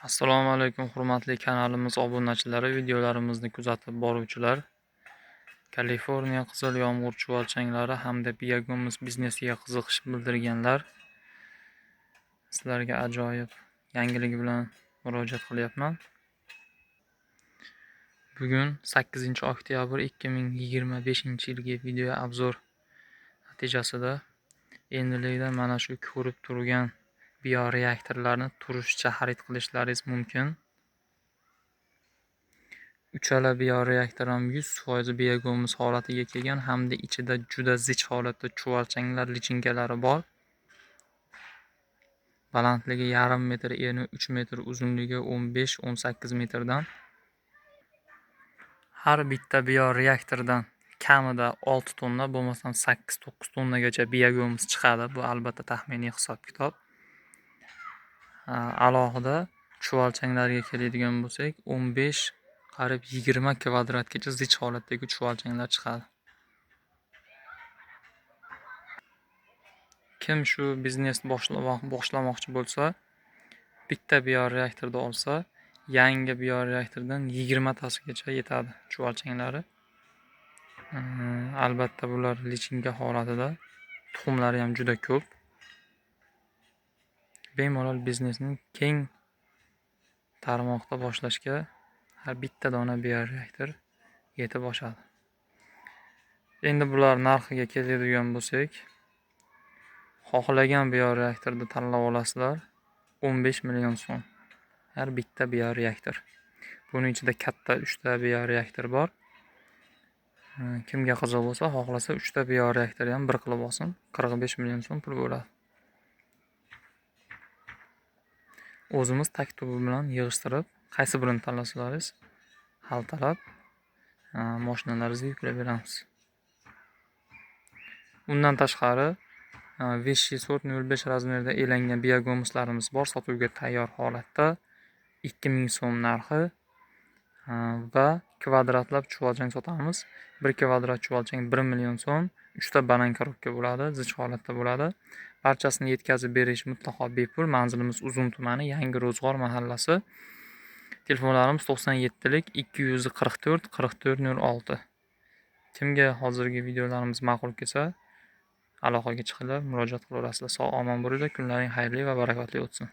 Assalomu alaykum hurmatli kanalimiz obunachilari, videolarimizni kuzatib boruvchilar. Kaliforniya qizil yomg'ir chuvalchanglari hamda biyago'miz biznesiga qiziqish bildirganlar, sizlarga ajoyib yangilik bilan murojaat qilyapman. Bugun 8-oktyabr 2025-yilgi video obzor natijasida endilikda mana shu ko'rib turgan bioreaktorlarni turishcha xarid qilishlaringiz mumkin. Uchala bioreaktor ham 100% biyago'miz holatiga kelgan hamda ichida juda zich holatda chuvalchanglar lichinkalari bor. Balandligi 1,5 metr, eni 3 metr, uzunligi 15-18 metrdan. Har bitta bioreaktordan kamida 6 tonna, bo'lmasam 8-9 tonnagacha biyago'miz chiqadi. Bu albatta taxminiy hisob-kitob. Alohida chuvalchanglarga keladigan bo'lsak, 15 qarib 20 kvadratgacha zich holatdagi chuvalchanglar chiqadi. Kim shu biznes boshlamoqchi bo'lsa, bitta bioreaktorda olsa, yangi bioreaktordan 20 tasigacha yetadi chuvalchanglari. Albatta bular lichinka holatida, tuxumlari ham juda ko'p. Bemalol biznesni keng tarmoqda boshlashga har bitta dona bioreaktor yetib oshadi. Endi bular narxiga keladigan bo'lsak, xohlagan bioreaktorni tanlab olasizlar. 15 million so'm har bitta bioreaktor. Buning ichida katta 3 ta bioreaktor bor. Kimga qiziq bo'lsa, xohlasa 3 ta bioreaktor ham bir qilib olsin. 45 million so'm pul bo'ladi. O'zimiz taktubi bilan yig'ishtirib, qaysi birini tanlasalaringiz xaltalab mashinalaringizga yuklab beramiz. Undan tashqari Vichy 405 razmerda elangan biyago'mizlarimiz bor, sotuvga tayyor holatda. 2000 so'm narxi va kvadratlab chuvalchang sotamiz. 1 kvadrat chuvalchang 1 million so'm. 3 ta banan korobka bo'ladi, zich holatda bo'ladi. Barchasini yetkazib berish mutlaqo bepul. Manzilimiz Uzun tumani, Yangi Ro'zg'or mahallasi. Telefonlarimiz 97lik 244 4406. Kimga hozirgi videolarimiz ma'qul kelsa, aloqaga chiqinglar, murojaat qilaverasizlar. Sog' omon bo'linglar, kunlaring xayrli va barakotli o'tsin.